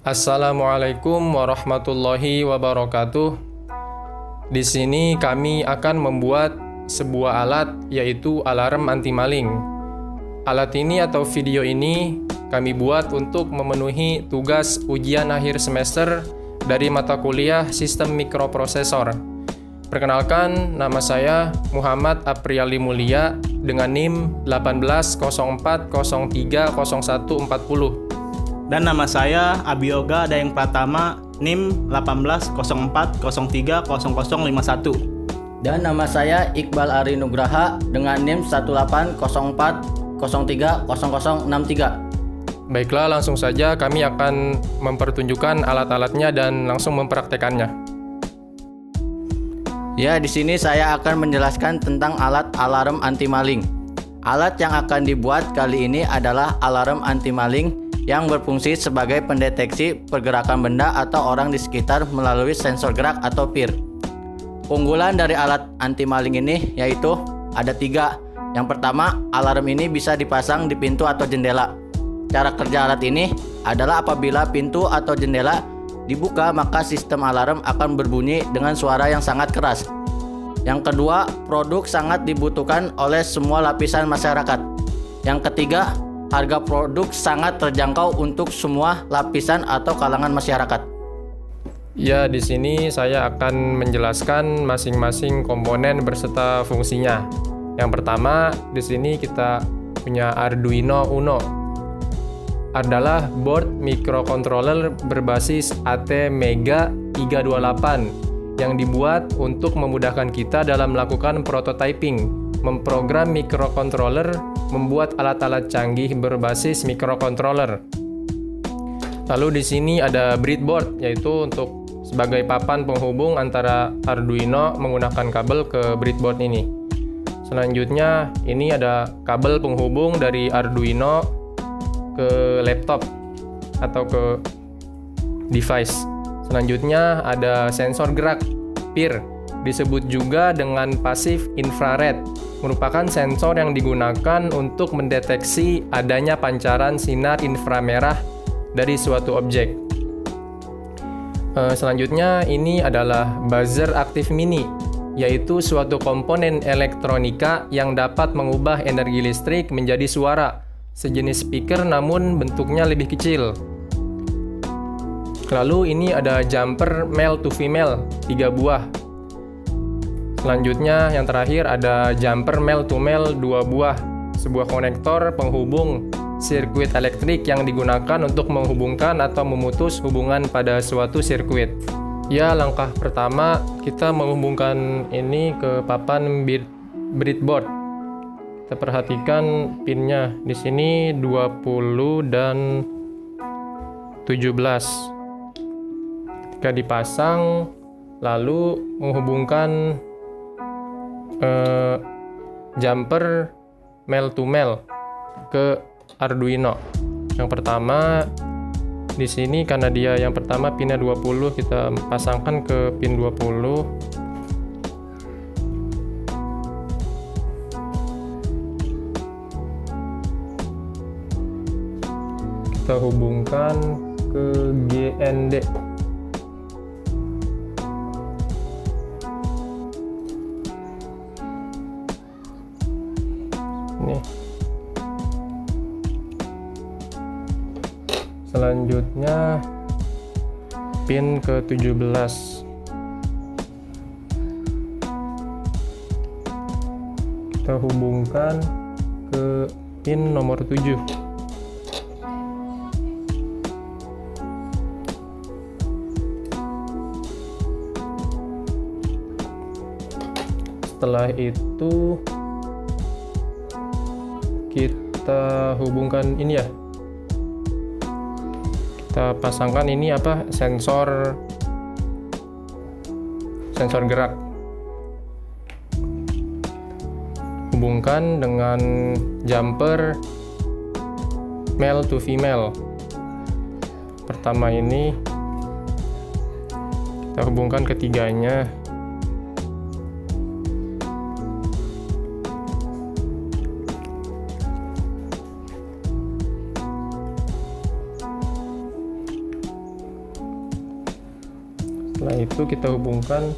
Assalamualaikum warahmatullahi wabarakatuh. Di sini kami akan membuat sebuah alat, yaitu alarm anti maling. Alat ini atau video ini kami buat untuk memenuhi tugas ujian akhir semester dari mata kuliah Sistem Mikroprosesor. Perkenalkan, nama saya Muhammad Apriyali Mulia dengan NIM 1804030140. Dan nama saya Abioga Dayeng Pratama, NIM 1804030051. Dan nama saya Iqbal Ari Nugraha dengan NIM 1804030063. Baiklah, langsung saja kami akan mempertunjukkan alat-alatnya dan langsung mempraktekannya. Ya, di sini saya akan menjelaskan tentang alat alarm anti maling. Alat yang akan dibuat kali ini adalah alarm anti maling yang berfungsi sebagai pendeteksi pergerakan benda atau orang di sekitar melalui sensor gerak atau PIR. Unggulan dari alat anti maling ini yaitu ada 3. Yang pertama, alarm ini bisa dipasang di pintu atau jendela. Cara kerja alat ini adalah apabila pintu atau jendela dibuka, maka sistem alarm akan berbunyi dengan suara yang sangat keras. Yang kedua, produk sangat dibutuhkan oleh semua lapisan masyarakat. Yang ketiga, harga produk sangat terjangkau untuk semua lapisan atau kalangan masyarakat. Ya, di sini saya akan menjelaskan masing-masing komponen berserta fungsinya. Yang pertama, di sini kita punya Arduino Uno. Adalah board microcontroller berbasis ATmega 328 yang dibuat untuk memudahkan kita dalam melakukan prototyping, memprogram microcontroller, membuat alat-alat canggih berbasis microcontroller. Lalu di sini ada breadboard, yaitu untuk sebagai papan penghubung antara Arduino menggunakan kabel ke breadboard ini. Selanjutnya ini ada kabel penghubung dari Arduino ke laptop atau ke device. Selanjutnya ada sensor gerak PIR, disebut juga dengan pasif infrared, merupakan sensor yang digunakan untuk mendeteksi adanya pancaran sinar inframerah dari suatu objek. Selanjutnya ini adalah buzzer aktif mini, yaitu suatu komponen elektronika yang dapat mengubah energi listrik menjadi suara, sejenis speaker namun bentuknya lebih kecil. Lalu ini ada jumper male to female 3 buah. Selanjutnya yang terakhir ada jumper male to male 2 buah, sebuah konektor penghubung sirkuit elektrik yang digunakan untuk menghubungkan atau memutus hubungan pada suatu sirkuit. Ya, langkah pertama kita menghubungkan ini ke papan breadboard. Kita perhatikan pinnya di sini 20 dan 17. Ketika dipasang, lalu menghubungkan jumper male to male ke Arduino. Yang pertama di sini karena dia yang pertama pinnya 20, kita pasangkan ke pin 20. Kita hubungkan ke GND. Nih. Selanjutnya pin ke-17. Kita hubungkan ke pin nomor 7. Setelah itu kita hubungkan ini ya. Kita pasangkan ini sensor gerak. Hubungkan dengan jumper male to female. Pertama ini kita hubungkan ketiganya. Setelah itu kita hubungkan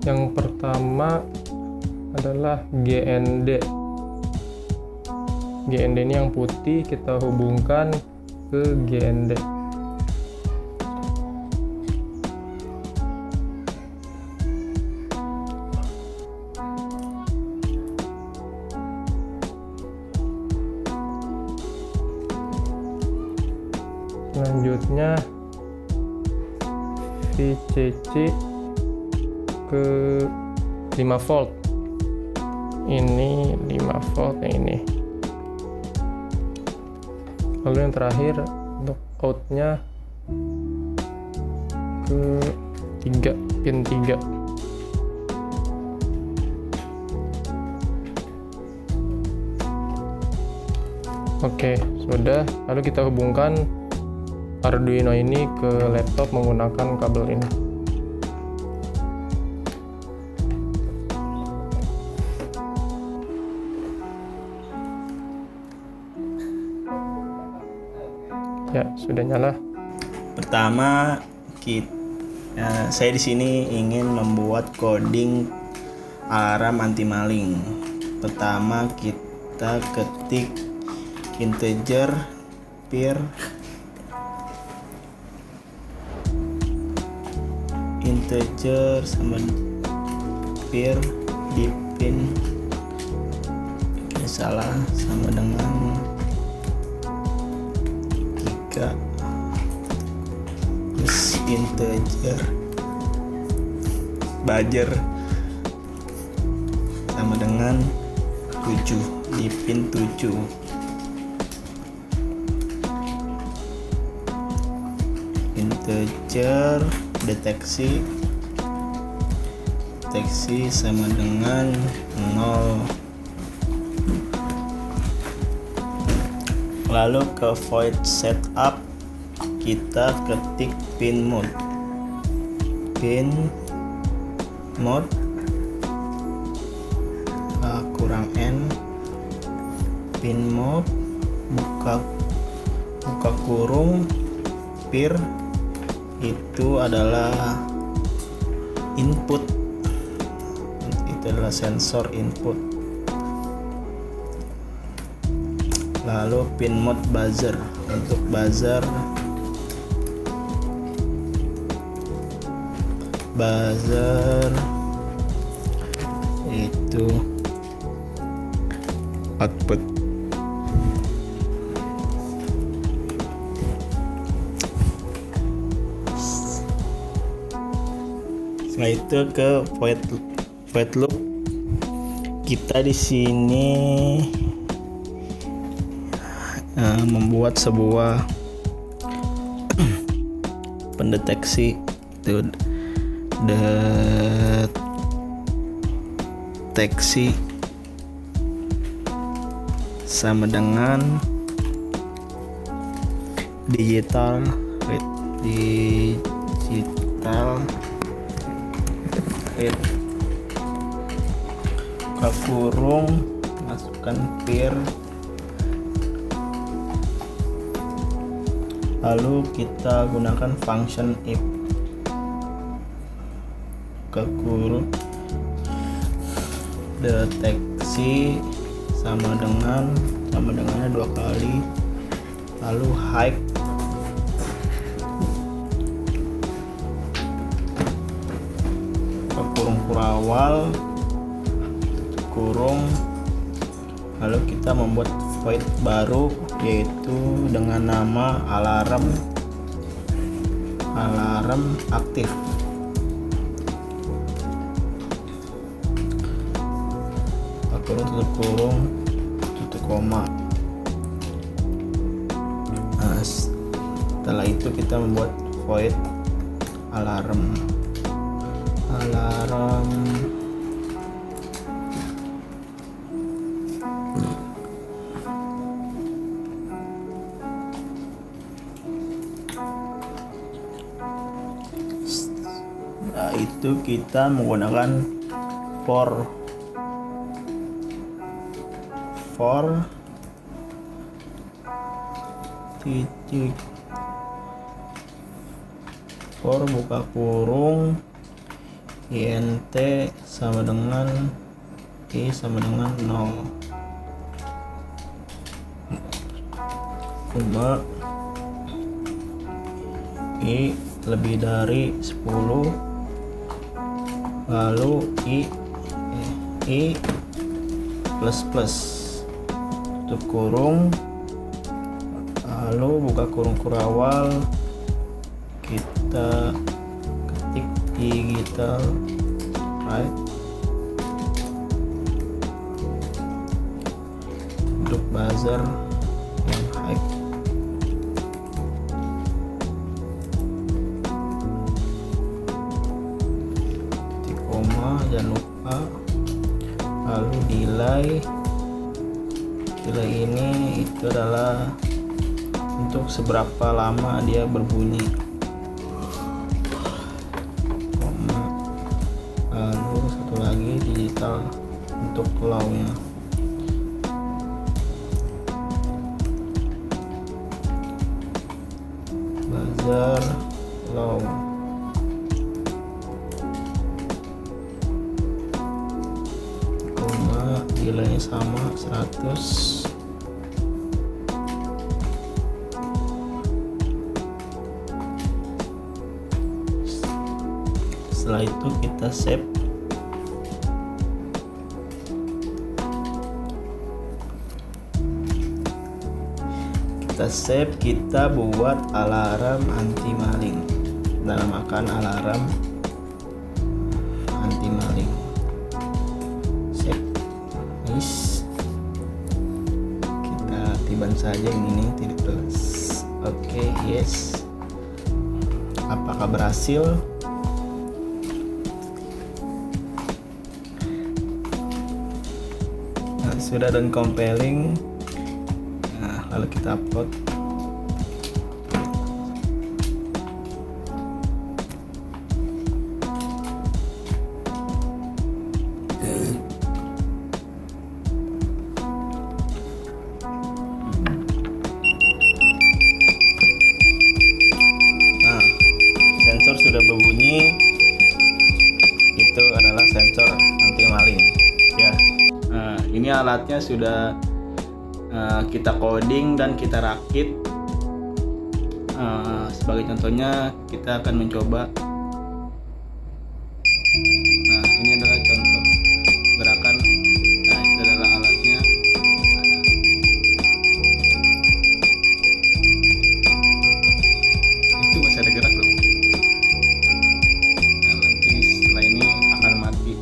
yang pertama adalah GND. GND ini yang putih, kita hubungkan ke GND. Selanjutnya VCC ke 5 volt. Ini 5 volt yang ini. Lalu yang terakhir untuk outnya ke 3, pin 3. Oke, sudah. Lalu kita hubungkan Arduino ini ke laptop menggunakan kabel ini. Ya, sudah nyala. Pertama, saya di sini ingin membuat coding alarm anti maling. Pertama, kita ketik integer pir sama pir di pin salah sama dengan 3, terus integer buzzer sama dengan 7 di pin 7. Integer deteksi sama dengan 0. Lalu ke void setup kita ketik pin mode kurang n pin mode buka kurung pir itu adalah input, itu adalah sensor input. Lalu pin mode buzzer, untuk buzzer itu output. Setelah itu ke void loop. Kita di sini membuat sebuah pendeteksi deteksi sama dengan digital read buka kurung masukkan pir, lalu kita gunakan function if buka kurung deteksi sama dengannya 2 kali, lalu hide buka kurung kurawal kurung, lalu kita membuat void baru yaitu dengan nama alarm aktif. Kurung tutup koma. Nah, setelah itu kita membuat void alarm Nah, itu kita menggunakan for titik underscore buka kurung int sama dengan i sama dengan 0, cuma i lebih dari 10, lalu i plus tutup kurung, lalu buka kurung kurawal, kita ketik digital right untuk buzzer yang high, titik koma jangan lupa, lalu delay ini itu adalah untuk seberapa lama dia berbunyi, lalu satu lagi digital untuk low-nya. Buzzer low, koma delay sama 100. Setelah itu kita save. Kita buat alarm anti maling. Namakan alarm anti maling. Save. Nice. Kita tiban saja yang ini tidak plus. Oke, yes. Apakah berhasil? Sudah dan compelling. Nah, lalu kita upload. Nah, sensor sudah berbunyi. Itu adalah sensor anti maling ya. Nah, ini alatnya sudah kita coding dan kita rakit. Sebagai contohnya kita akan mencoba. Nah, ini adalah contoh gerakan. Nah, itu adalah alatnya. Itu masih ada gerak dong. Nah, nanti setelah ini akan mati.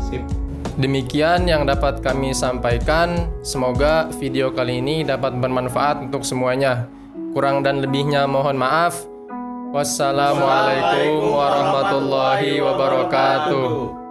Sip. Demikian yang dapat kami sampaikan. Semoga video kali ini dapat bermanfaat untuk semuanya. Kurang dan lebihnya mohon maaf. Wassalamualaikum warahmatullahi wabarakatuh.